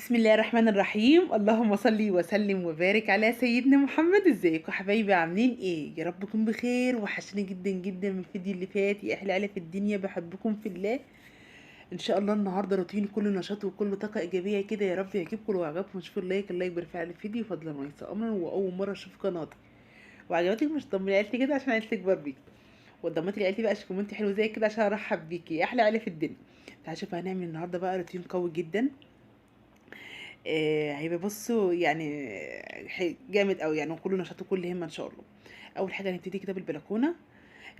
بسم الله الرحمن الرحيم. اللهم صل وسلم وبارك على سيدنا محمد. ازيكم يا حبايبي؟ عاملين ايه؟ يا رب تكونوا بخير. وحشني جدا جدا من الفيديو اللي فات. يا احلى عيله في الدنيا، بحبكم في الله. ان شاء الله النهارده روتين كله نشاط وكله طاقه ايجابيه كده. يا رب يعجبكم. لو عجبكم شوفوا اللايك، الله يبارك في الفيديو فضلا وليس امرا. واول مره اشوف قناتي وعجبتك مش ضمني عيلتي كده عشان عيلتك تكبر بيك، وضمتي لعيلتي بقى كومنت حلو زي كده عشان ارحب بيكي يا احلى عيله في الدنيا. تعالوا شوف هنعمل النهارده بقى روتين قوي جدا. هيبقى بصوا يعني جامد قوي يعني، وكله نشاط وكل همه ان شاء الله. اول حاجه هنبتدي كده بالبلكونه.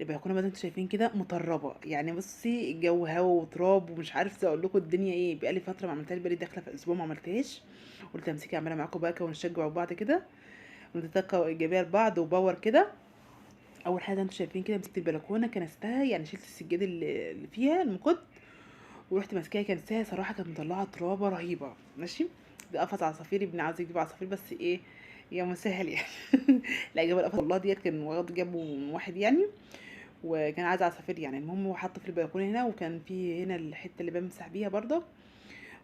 البلكونه زي ما انتم شايفين كده مطربه يعني. بصي الجو هوا وتراب ومش عارف اقول لكم الدنيا ايه. بقالي فتره ما عملتهاش، بقالي داخله في اسبوع ما عملتهاش. قلت امسكي اعملها معاكم بقى ونشجع بعض كده ونتذكر ايجابيه لبعض وباور كده. اول حاجه انتم شايفين كده مسكت البلكونه كنستها يعني، شلت السجاده اللي فيها المكت ورحت ماسكاها كنساها. صراحه كانت مطلعه ترابه رهيبه. ماشي، ده قفص عصافير، ابن عاوز يجيب عصافير بس ايه يا مسهل يعني. لا جاب القفص والله ديت كان واخد جابه من واحد يعني، وكان عايز عصافير يعني. المهم هو حطه في البلكونه هنا، وكان في هنا الحته اللي بمسح بيها برضه.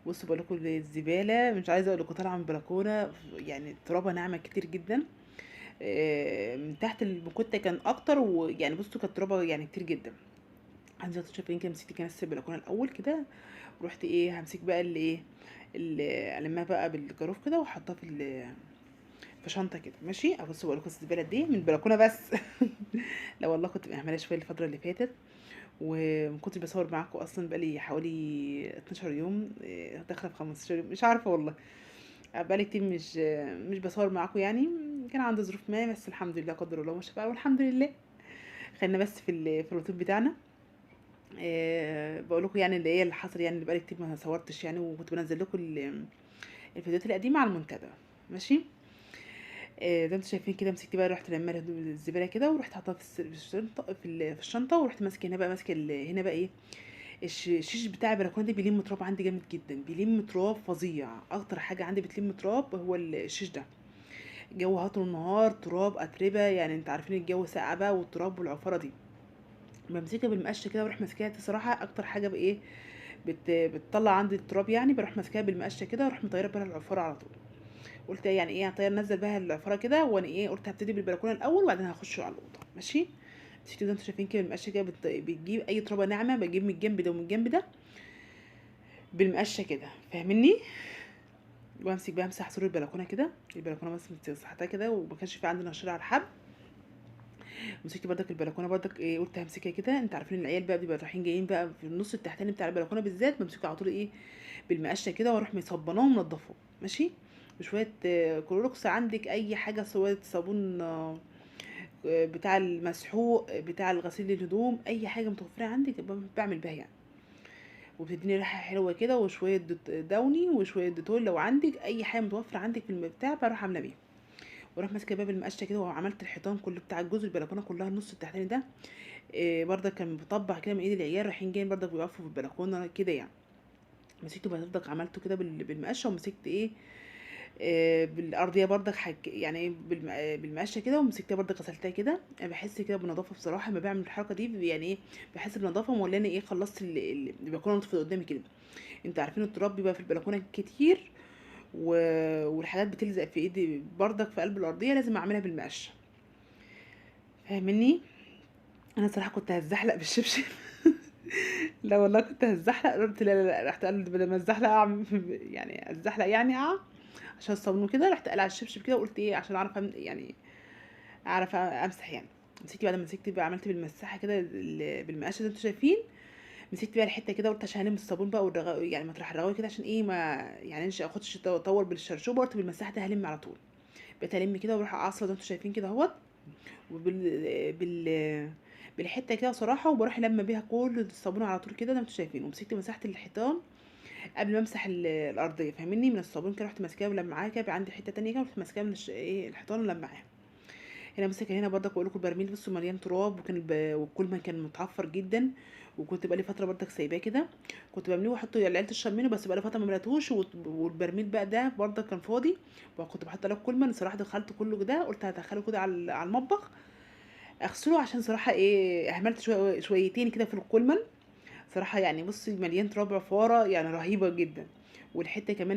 بصوا بقول لكم الزباله مش عايزه اقول لكم طالعه من البلكونه يعني ترابه ناعمه كتير جدا. من تحت المكتة كان اكتر، ويعني بصوا كانت ترابه يعني كتير جدا. عايزه شايفين كده مسكت كنس البلكونه الاول كده، ورحت ايه همسك بقى اللي ايه اللي المها بقى بالجاروف كده واحطها في شنطه كده. ماشي، ابص بقول لكم الزباله دي من البلكونه بس. لا والله كنت بعملها شويه الفتره اللي فاتت، وما كنتش بصور معاكم اصلا بقالي حوالي 12 يوم، داخله في 15 يوم مش عارفه والله. بقالي كتير مش بصور معاكم يعني. كان عندي ظروف ما، بس الحمد لله قدر الله ما شاء بقى والحمد لله. خلينا بس في الروتين بتاعنا. بقول لكم يعني اللي هي اللي حصل يعني، اللي بقالي كتير ما صورتش يعني، وكنت بنزل لكم الفيديوهات القديمه على المنتدى. ماشي. زي ما انتم شايفين كده مسكت بقى، رحت لما الزباله كده ورحت حاطاها في الشنطه في الشنطه، ورحت ماسكه هنا بقى، ماسكه هنا بقى ايه الشيش بتاع البلكونه ده بيلم تراب عندي جامد جدا، بيلم تراب فظيع. اكتر حاجه عندي بتلم تراب هو الشيش ده. الجو هطل النهار تراب اتربه يعني، انت عارفين الجو ساقع بقى والتراب والعفاره دي. بمسكها بالمقشه كده واروح ماسكاها. دي صراحه اكتر حاجه بايه بتطلع عندي التراب يعني. بروح ماسكاها بالمقشه كده واروح مطيره بيها العفاره على طول. قلت يعني ايه هطير نزل بها العفاره كده، وانا ايه قلت هبتدي بالبلكونه الاول وبعدين هخش على الاوضه. ماشي. مش كده انتوا شايفين كده المقشه كده بتجيب اي ترابه ناعمه، بجيب من الجنب ده ومن الجنب ده بالمقشه كده، فاهمني؟ وامسك بقى امسح سور البلكونه كده. البلكونه بس مسحتها كده وما كانش في عندنا نشير على الحب. مسكت بردك البلكونه بردك ايه قلت همسكها كده. انت عارفين العيال بقى بيبقى رايحين جايين بقى في النص التحتاني بتاع البلكونه بالذات، بمسكه على طول ايه بالمقشه كده واروح مصبناه ومنضفه. ماشي. بشويه كلوركس، عندك اي حاجه، سواء صابون بتاع المسحوق بتاع الغسيل الهدوم، اي حاجه متوفره عندك بعمل بيها يعني. وبتديني ريحه حلوه كده، وشويه داوني وشويه ديتول لو عندك اي حاجه متوفره عندك في البتاع بروح عامله بيها. واروح ماسكه باب المقشه كده وعملت الحيطان كله بتاع الجزء البلكونه كلها النص التحتاني ده. برضك كان بطبع كده من ايد العيال رايحين جايين برضك بيقفوا في البلكونه كده يعني. مسكته برضك عملته كده بالمقشه، ومسكت ايه بالارضيه برضك يعني إيه بالمقشه كده، ومسكتها برضك غسلتها كده. انا بحس كده بنظافه بصراحه لما بعمل الحركه دي يعني ايه، بحس بنظافه مولانا ايه خلصت البلكونه نضفت قدامي كده. انتوا عارفين التراب بيبقى في البلكونه كتير و... والحاجات بتلزق في ايدي برضك في قلب الارضيه، لازم اعملها بالمقشه، فاهمني؟ انا صراحه كنت هتزحلق بالشبشب. لا والله كنت هتزحلق، قلت لا لا لا، رحت قال بدل ما اتزحلق اعمل يعني اتزحلق يعني عشان الصابون كده. رحت قلع الشبشب كده وقلت ايه عشان اعرف يعني اعرف امسح يعني. مسكت بعد ما مسكت بقى عملت بالمساحه كده بالمقشه زي ما انتوا شايفين. مسكت بقى الحته كده قلت عشان هلم الصابون بقى يعني مطرح الرغاوي كده عشان ايه ما يعني مش اخدش اطول بالشرشوبه. قلت بالمساحه ده هلم على طول. بقيت الم كده واروح اعصر زي ما انتوا شايفين كده اهوت. بالحته كده صراحه، وبروح لما بيها كل الصابون على طول كده زي ما انتوا شايفين. ومسكت مسحت الحيطان قبل ما امسح الارضيه، فاهمني؟ من الصابون كده رحت ماسكاها ولمعاها كده. بقى عندي حته تانية كده رحت ماسكاها من ايه الحيطان ولمعاها. هنا ماسكه هنا برضك بقول لكم البرميل بصوا مليان تراب، وكل ما كان متعفر جدا. وكنت بقالي فتره برضك سايباه كده، كنت بمليه واحطه العيال تشرب منه، بس بقالي فتره ما مليتهوش. والبرميل بقى ده برضك كان فاضي، وكنت بحط له كل ما صراحه دخلت كله كده. قلت هدخله كده على المطبخ اغسله، عشان صراحه ايه اهملت شويتين كده في الكولمن. صراحه يعني بصي مليان تراب عفاره يعني رهيبه جدا. والحته كمان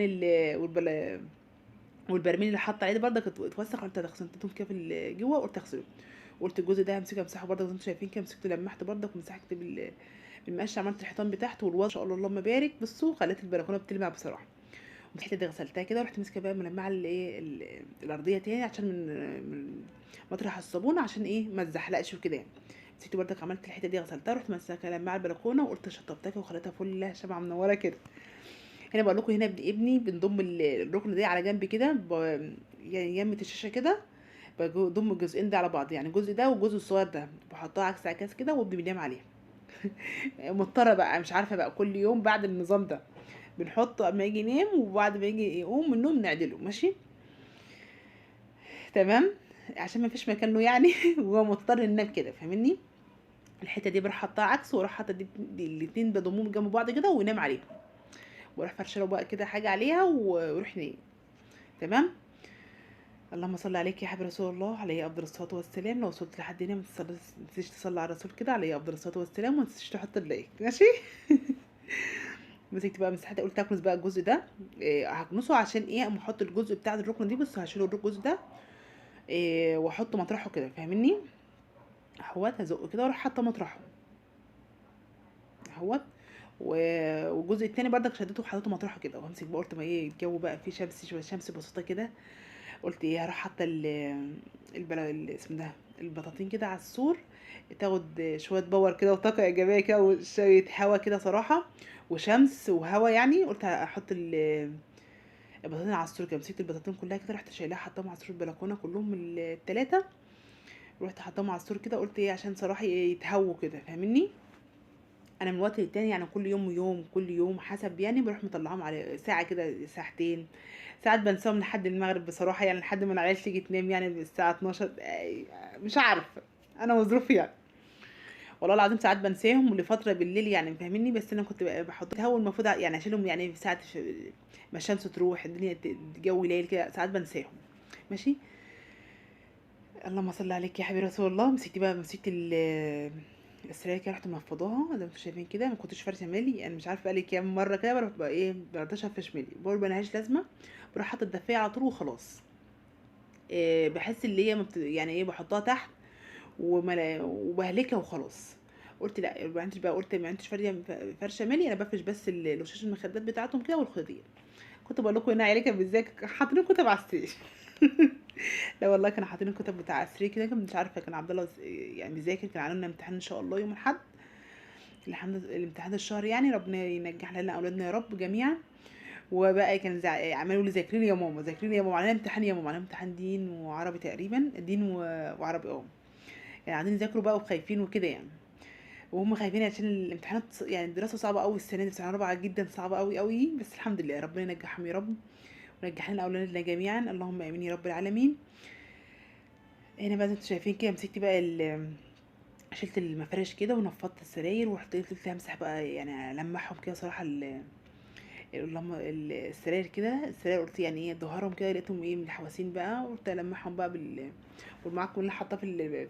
والبرميل اللي حاطه عليه ده برضه كنت اتوسخ، قلت غسلتهم كده في جوه، قلت اغسله. قلت الجزء ده همسكه امسحه برضه زي ما انتم شايفين كده، مسكته لمحت برضه ومسحت بالمقش، عملت الحيطان بتاعته والوضع ما شاء الله اللهم بارك. بصوا خلت البلكونه بتلمع بصراحه. الحته دي غسلتها كده، ورحت ماسكه بقى ملمعه الايه الارضيه تاني عشان من مطرح الصابون، عشان ايه ما تزحلقش وكده يعني. نسيت برضك عملت الحته دي غسلتها، رحت ماسكه لمعه البلكونه وقلت شطبتها كده وخليتها فل شمعه منوره كده. هنا بقول لكم، هنا ابني بنضم الركن ده على جنب كده يعني يمة الشاشه كده، بضم الجزئين ده على بعض، يعني الجزء ده والجزء الصغير ده بحطها عكس عكاس كده، وابني بينام عليها. مضطره بقى، مش عارفه بقى، كل يوم بعد النظام ده بنحط اما يجي ينام، وبعد ما يجي يقوم من النوم نعدله ماشي. تمام. عشان ما فيش مكان له يعني وهو مضطر ينام كده، فاهمني. الحته دي بروح حطها عكس، واروح حاطه دي الاتنين بضمهم جنب بعض كده وينام عليهم، واروح فرشه له بقى كده حاجه عليها ويروح نايم. تمام. اللهم صل عليك يا حبيب رسول الله عليه افضل الصلاه والسلام. لو وصلت لحد هنا ما تنسيش تصلي على الرسول كده عليه افضل الصلاه والسلام، وما تنسيش تحط اللايك ماشي. مسكت بقى مسحتها، قلت هكنس بقى الجزء ده. هكنسه عشان ايه، اما احط الجزء بتاع الركنه دي، بس هشيل الجزء ده واحطه مطرحه كده، فاهمني. اهوت هزقه كده واروح حاطه مطرحه اهوت. والجزء التاني برضك شدته وحطيته مطرحه كده، وهمسك بقى، قلت ما ايه الجو بقى فيه شمس، شويه شمس بسيطه كده، قلت ايه هروح حاطه اسمه ده البطاطين كده على السور، تاخد شويه باور كده وطاقه ايجابيه كده وشويه هوا كده صراحه، وشمس وهوا يعني. قلت احط البطاطين على السور كده. مسكت البطاطين كلها كده، رحت شايلاها حطاهم على سور البلكونه كلهم التلاته، رحت حطاهم على السور كده. قلت ايه عشان صراحه يتهووا كده، فاهمني. انا من وقت للتاني يعني كل يوم ويوم، كل يوم حسب يعني، بروح مطلعاهم على ساعه كده ساعتين. ساعات بنساهم لحد المغرب بصراحه يعني، لحد ما العيال تيجي تنام يعني الساعه 12 مش عارفه، انا وظروفي يعني. والله العظيم ساعات بنساهم لفتره بالليل يعني، فاهمني. بس انا كنت بحط هو المفروض يعني اشيلهم يعني في ساعه ما الشمس تروح الدنيا الجو ليل كده، ساعات بنساهم ماشي. اللهم صل عليك يا حبيبي رسول الله. مسكت بقى، مسكت السراير كده، رحت منفضاها زي ما انتم شايفين كده. ما كنتش فارشه مالي، انا مش عارفه بقالي كام مره كده بروح بقى ايه برضاش افرش مالي، بقول ملهاش لازمه، بروح حاطه الدفايه على طول وخلاص. إيه بحس اللي هي يعني ايه بحطها تحت وبهلكها وخلاص. قلت لا ما عنديش بقى، قلت ما عنديش فرشه مالي، انا بفرش بس الوشاش المخدات بتاعتهم كده والخدير. كنت بقول لكم هنا عيالي كان ازاي حاطين كتب على السرير. لا والله كانوا حاطين الكتب بتاع السرير كده، كان مش عارفه كان عبد الله يعني بيذاكر، كان علينا امتحان ان شاء الله يوم الاحد، الامتحان الشهر يعني، ربنا ينجح لنا اولادنا يا رب جميعا. وبقى كان عمالوا لي ذاكرين يا ماما، ذاكرين يا ماما، علينا امتحان يا ماما، علينا امتحان دين وعربي تقريبا، دين وعربي يعني قاعدين يذاكروا بقى وخايفين وكده يعني. وهم خايفين عشان الامتحانات يعني الدراسه صعبه قوي السنه دي، سنه رابعه جدا صعبه قوي قوي، بس الحمد لله ربنا ينجحهم يا رب، ونجح لنا اولادنا جميعا اللهم امين يا رب العالمين. هنا بقى زي ما انتوا شايفين كده، مسكت بقى شلت المفارش كده ونفضت السراير، ورحت قلت امسح بقى يعني المعهم كده صراحه لما السراير كده، السراير قلت يعني ايه ظهرهم كده لقيتهم ايه من الحواسين بقى، قلت المعهم بقى والمعجون اللي حاطاه في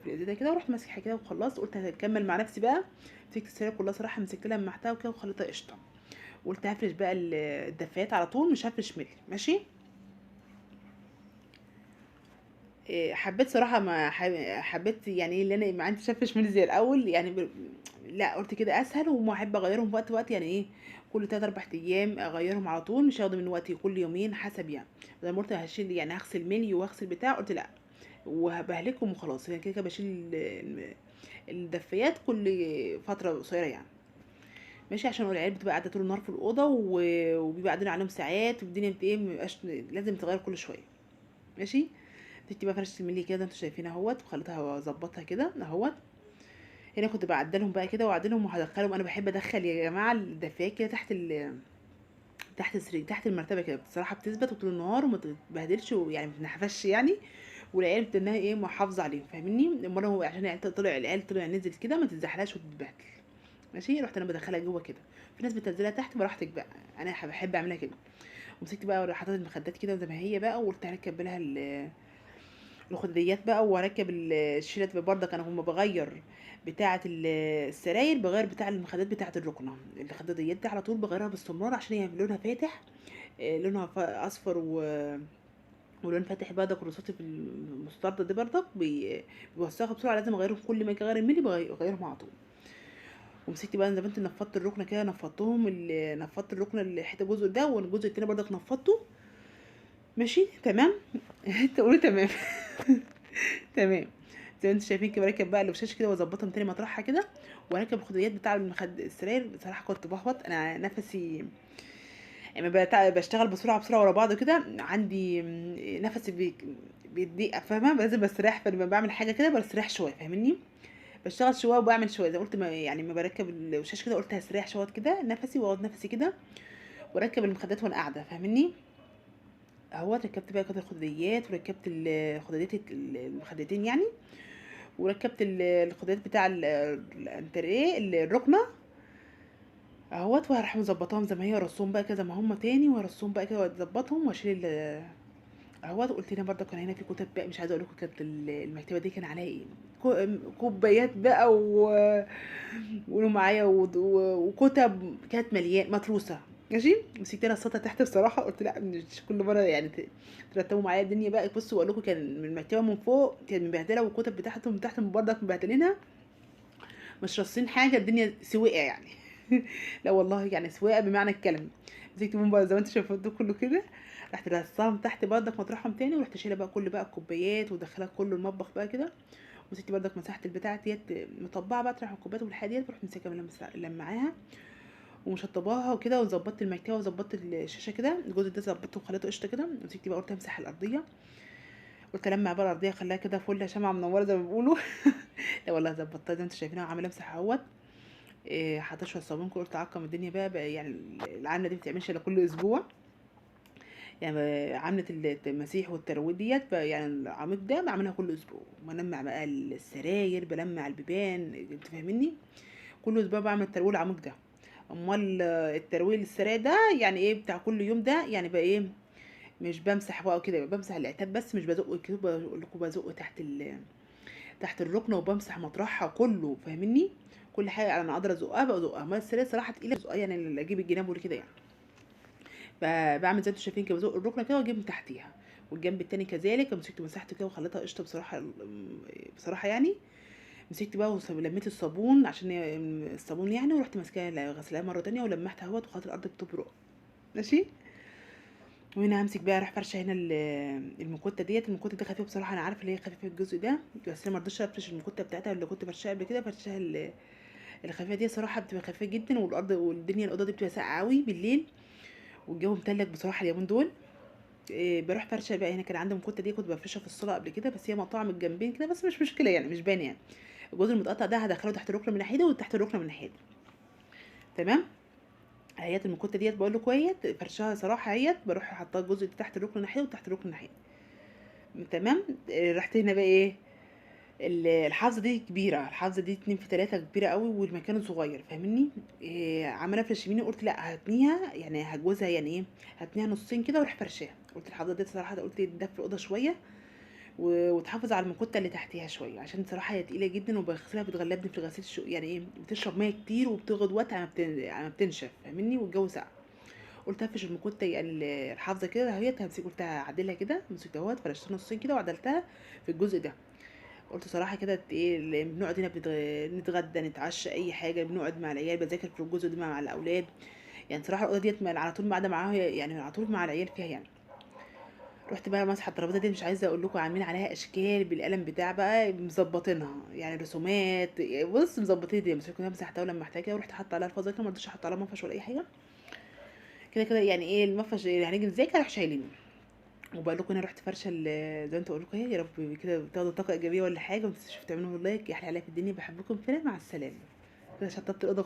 الازازه كده، ورحت ماسحها كده وخلصت. قلت هكمل مع نفسي بقى. مسكت السراير كلها صراحه، مسكت لها لمعتها وكده وخليتها قشطه. قلت هفرش بقى الدفايات على طول، مش هفرش ملي ماشي. حبيت صراحة، ما حبيت يعني ايه اللي انا ما عنديش افرش ميل زي الاول يعني لا قلت كده اسهل، وما احب اغيرهم في وقت يعني ايه، كل 3 4 ايام اغيرهم على طول، مش هياخدوا من وقتي كل يومين حسب يعني. زي ما قلت هشيل يعني هغسل ملي وهغسل بتاع، قلت لا وهبهلكهم وخلاص يعني، كده بشيل الدفايات كل فترة قصيرة يعني ماشي، عشان العيال بتبقى قاعدة طول النهار في الأوضة وبيبقى قاعدين عليهم ساعات، والدنيا ايه مبقاش لازم تغير كل شوية ماشي. جبت بقى فرشة الملي كده انتوا شايفين اهوت، وخليتها واظبطها كده اهوت. هنا كنت بعدلهم بقى كده واعدلهم وهدخلهم، انا بحب ادخل يا جماعه الدفايه كده تحت تحت السرير تحت المرتبه كده، بصراحه بتثبت طول النهار وما تتبهدلش ويعني ما تنحفش يعني، والعيال بتنها ايه محافظه عليهم فاهمني. امال هو عشان العيال طلع نزل كده ما تتزحلقش وتتبهدل ماشي. رحت انا بدخلها جوه كده، في ناس بتنزلها تحت براحتك بقى، انا بحب اعملها كده. ومسكت بقى حطيت المخدات كده زي ما هي بقى، وقلت هركب لها الخداديات بقى، واركب الشيلات برضك. انا هما بغير بتاعه السراير، بغير بتاع المخدات بتاعه الركنه. الخداديات دي على طول بغيرها باستمرار عشان هي لونها فاتح، لونها اصفر ولون فاتح برضك. الرصاصي في المستردة دي برضك بيوسخوا بسرعه، لازم اغيرهم كل ما اجي اغير الملي بغيرهم على طول. ومسكت بقى زي ما انت نفضت الركنه كده، نفضتهم نفضت الركنه الحته الجزء ده، والجزء التاني برضك نفضته. ماشي تمام. تقولي تمام. تمام. زي ما انتم شايفين كده بركب بقى الوشاش كده واظبطهم تاني مطرحها كده، واركب الخداديات بتاع السراير. بصراحه كنت بهبط انا نفسي، يعني بشتغل بسرعه ورا بعض كده، عندي نفسي بيضيق، فاهمه؟ لازم بستريح. فلما بعمل حاجه كده بستريح شويه، فاهمني؟ بشتغل شويه وبعمل شويه، زي قلت ما يعني ما بركب الوشاش كده قلت هستريح شويه كده نفسي، واخد نفسي كده، واركب المخدات وانا قاعده، فاهمني؟ اهوت ركبت بقى كده الخداديات، وركبت الخداديات المخدتين يعني، وركبت الخداديات بتاع الانتريه الركنه اهوت، وهروح مظبطاهم زي ما هي، ارصهم بقى كده زي ما هم تاني، وارصهم بقى كده واظبطهم واشيل اهوت. قلت لنا برضه كان هنا في كتب بقى، مش عايزه اقول لكم كانت المكتبه دي كان عليها ايه، كوبايات بقى وقولوا معايا وكتب كانت مليان متروسه. ماشي. مسكت انا السطح تحت بصراحه، قلت لا مش كل مره يعني ترتبوا معايا الدنيا بقى. بصوا اقول لكم كان من المكتبه من فوق كانت مبهدله، والكتب بتاعتهم من تحت من برضك مبهدلينها، مش رصين حاجه، الدنيا سويقه يعني. لا والله يعني سواقه بمعنى الكلمه. مسكت من بقى زي ما انت شايفه ده كله كده، رحت رصاهم تحت برضك مطرحهم تاني، ورحت شايله بقى كل بقى الكوبايات ودخلها كله المطبخ بقى كده. وسبت برضك مساحه البتاعه ديت مطبعه بقى، تروح الكوبايات والحاجات ديت بروح مسكها لمعاها ومشطباها وكده، وظبطت المكتبه وظبطت الشاشه كده، الجزء ده ظبطته وخليته قشطه كده. مسكت بقى قلت امسح الارضيه، قلت المع بقى الارضيه اخليها كده فل شمعه منوره زي ما بيقولوا. لا والله ظبطتها زي ما انتم شايفينها، وعامله امسح اهوت. حطيت شويه صابون، قلت اعقم الدنيا بقى يعني العامله دي بتعملش الا كل اسبوع. يعني عامله المسيح والترويج ديت يعني العميق ده بعملها كل اسبوع، بلمع بقى السراير، بلمع البيبان، انت فاهمني؟ كل اسبوع بعمل الترويج العميق ده. امال الترويج السراير ده يعني ايه بتاع كل يوم ده، يعني بقى ايه، مش بمسح بقى كده، بمسح العتاب بس، مش بزق كده، بقول لكم بزق تحت الركنه، وبمسح مطرحها كله، فاهمني؟ كل حاجه انا قادره ازقها بزقها، ما السراير صراحه تقيله ازقها يعني، اللي اجيب الجناب وكده يعني. بعمل زي ما انتم شايفين كده، بزق الركنه كده واجيب من تحتيها، والجنب التاني كذلك. مسكت مسحته كده وخليتها قشطه بصراحه، بصراحه يعني. مسكت بقى ولميت الصابون عشان الصابون يعني، ورحت ماسكاها غسلاها مره تانية ولمحتها اهوت، وخدت الارض بتبرق. ماشي. وهنا همسك بقى اروح فرشه هنا المكوته ديت. المكوته دي خفيفه بصراحه، انا عارفه اللي هي خفيفه الجزء ده، بس انا ما رضيتش افرش المكوته بتاعتها اللي كنت فرشها قبل كده، فرشها الخفيفه دي صراحه بتبقى خفيفه جدا، والارض والدنيا الاوضه دي بتبقى ساقعه قوي بالليل، والجو متلج بصراحه اليومين دول. بروح فرشه بقى هنا. كان عندي مكوته دي كنت بفرشها في الصاله قبل كده، بس هي مقطوعه من الجنبين كده، بس مش مشكله يعني، مش باين يعني. الجزء المتقطع ده هدخله تحت الركنه من ناحيه وتحت الركنه من ناحيه. تمام. اهيت المكوته ديت بقول له كويس فرشها صراحه اهيت، بروح حاطه الجزء اللي تحت الركنه ناحيه وتحت الركنه ناحيه. تمام. رحت هنا بقى ايه، الحافظه دي كبيره، الحافظه دي 2 في 3 كبيره قوي، والمكان صغير، فاهمني؟ عماله افرش يمين، قلت لا هتنيها يعني هجوزها يعني ايه، هتنيها نصين كده واروح فرشاها. قلت الحافظه دي صراحه قلت تدفي الاوضه شويه، وتحافظ على المكوته اللي تحتيها شويه، عشان صراحه هي تقيله جدا، وبغسلها بتغلبني في الغسيل يعني ايه، بتشرب ميه كتير وبتاخد وقت على ما بتنشف، فاهمني؟ والجو ساقع. قلت هفرش المكوته يعني الحافظه كده اهي، همسك قلت اعدلها كده، مسكت اهوت فرشتها نصين كده وعدلتها في الجزء ده. قلت صراحه كده ايه، بنقعد هنا نتغدى نتعشى اي حاجه، بنقعد مع العيال، بذاكر في الجزء ده مع الاولاد يعني. صراحه الاوضه ديت على طول قاعده معاها يعني، على طول مع العيال فيها يعني. رحت بقى ماسحه الترابيزه دي، مش عايزه اقول لكم عاملين عليها اشكال بالقلم بتاع بقى، مظبطينها يعني رسومات، بص مظبطين دي. بس كنت مسحتها ولمحتها كده، ورحت حاطه عليها الفازه كده، ما رضيتش احط عليها مفش ولا اي حاجه. كده كده يعني ايه المفش اللي هنيجي نذاكر راح شايلينه. وبقول لكم انا رحت فرشه زي ما انت قلت لكم، يا رب كده تاخدوا طاقه ايجابيه ولا حاجه، ما تنسوش تعملوا لايك، يحلى عليا في الدنيا، بحبكم فينا، مع السلامه. كده شطبت الاوضه.